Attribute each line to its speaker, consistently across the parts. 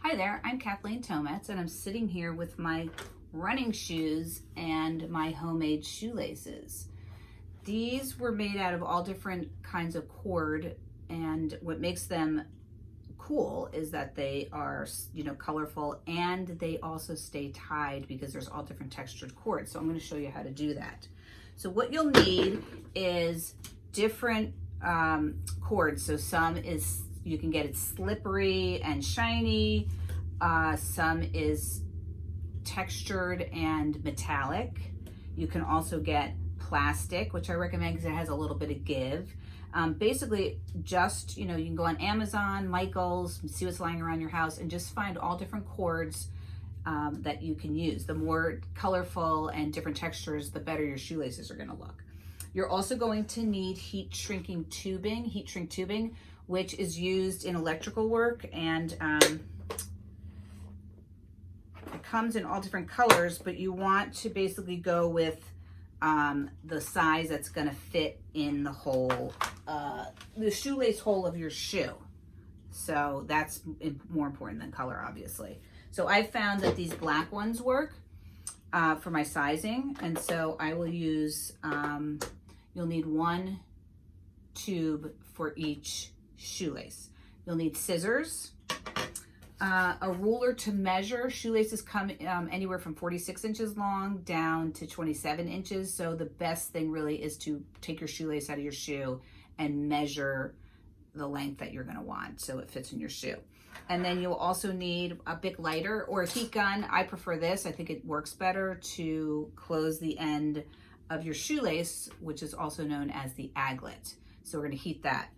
Speaker 1: Hi there, I'm Kathleen Tometz, and I'm sitting here with my running shoes and my homemade shoelaces. These were made out of all different kinds of cord, and what makes them cool is that they are, colorful, and they also stay tied because there's all different textured cords. So I'm going to show you how to do that. So what you'll need is different cords. So some is, you can get it slippery and shiny. Some is textured and metallic. You can also get plastic, which I recommend because it has a little bit of give. Basically, just, you can go on Amazon, Michael's, see what's lying around your house, and just find all different cords that you can use. The more colorful and different textures, the better your shoelaces are going to look. You're also going to need heat shrink tubing, which is used in electrical work, and it comes in all different colors, but you want to basically go with the size that's going to fit in the hole, the shoelace hole of your shoe. So that's more important than color, obviously. So I found that these black ones work for my sizing, and so I will use, you'll need one tube for each shoelace. You'll need scissors, a ruler to measure. Shoelaces come anywhere from 46 inches long down to 27 inches. So the best thing really is to take your shoelace out of your shoe and measure the length that you're gonna want so it fits in your shoe. And then you'll also need a Bic lighter or a heat gun. I prefer this. I think it works better to close the end of your shoelace, which is also known as the aglet. So we're gonna heat that.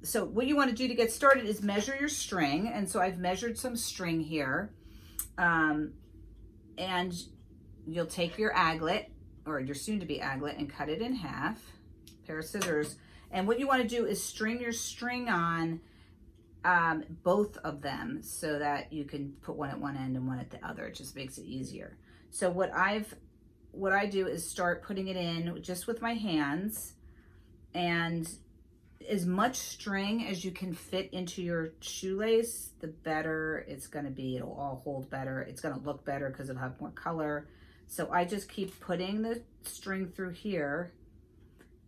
Speaker 1: So what you want to do to get started is measure your string. And so I've measured some string here. And you'll take your aglet, or your soon-to-be aglet, and cut it in half, pair of scissors. And what you want to do is string your string on both of them so that you can put one at one end and one at the other. It just makes it easier. So what I do is start putting it in just with my hands, and as much string as you can fit into your shoelace, the better it's going to be. It'll all hold better. It's going to look better because it'll have more color. So I just keep putting the string through here.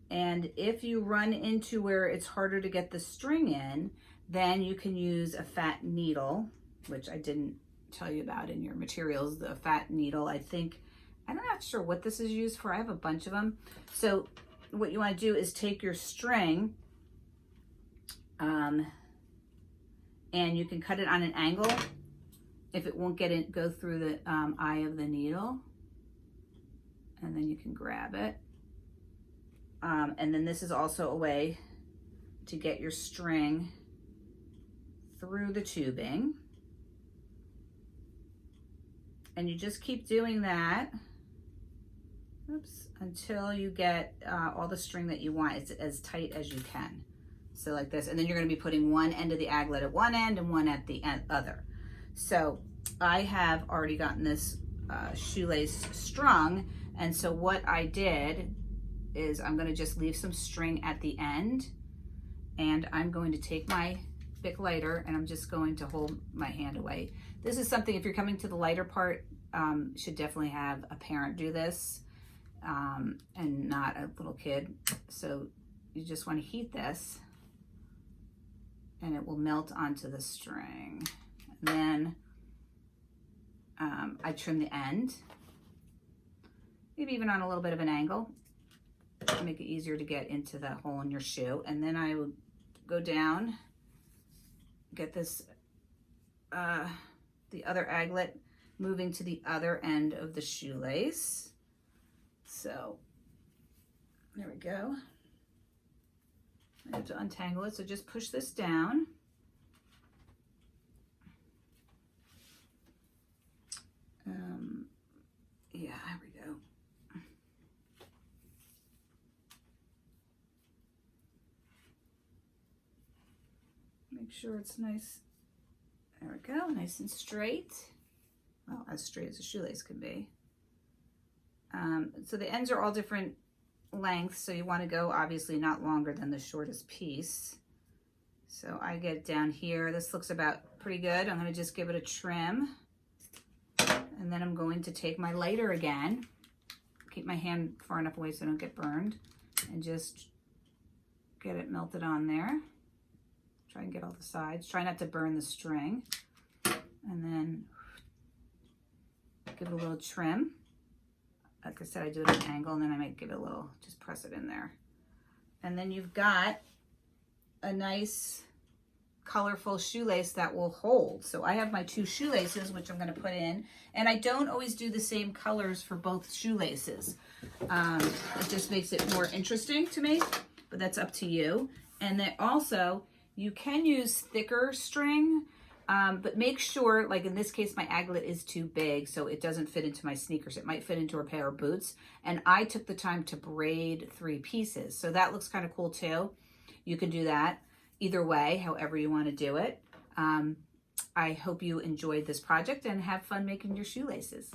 Speaker 1: And if you run into where it's harder to get the string in, then you can use a fat needle, which I didn't tell you about in your materials. The fat needle, I'm not sure what this is used for. I have a bunch of them. So what you want to do is take your string, and you can cut it on an angle if it won't go through the eye of the needle, and then you can grab it. And then this is also a way to get your string through the tubing, and you just keep doing that until you get all the string that you want. It's as tight as you can. So like this, and then you're going to be putting one end of the aglet at one end and one at the other. So I have already gotten this shoelace strung, and so what I did is I'm going to just leave some string at the end, and I'm going to take my Bic lighter, and I'm just going to hold my hand away. This is something, if you're coming to the lighter part, should definitely have a parent do this, and not a little kid. So you just want to heat this, and it will melt onto the string. And then I trim the end, maybe even on a little bit of an angle to make it easier to get into that hole in your shoe. And then I will go down, get this, the other aglet moving to the other end of the shoelace. So there we go. I have to untangle it, so just push this down. Yeah, there we go. Make sure it's nice. There we go, nice and straight. Well, as straight as a shoelace can be. So the ends are all different lengths, so you want to go obviously not longer than the shortest piece. So I get down here. This looks about pretty good. I'm going to just give it a trim. And then I'm going to take my lighter again. Keep my hand far enough away so I don't get burned. And just get it melted on there. Try and get all the sides. Try not to burn the string. And then give it a little trim. Like I said, I do it at an angle, and then I might give it a little, just press it in there. And then you've got a nice colorful shoelace that will hold. So I have my 2 shoelaces, which I'm going to put in, and I don't always do the same colors for both shoelaces. It just makes it more interesting to me, but that's up to you. And then also, you can use thicker string, but make sure, like in this case, my aglet is too big, so it doesn't fit into my sneakers. It might fit into a pair of boots. And I took the time to braid 3 pieces. So that looks kind of cool too. You can do that either way, however you want to do it. I hope you enjoyed this project and have fun making your shoelaces.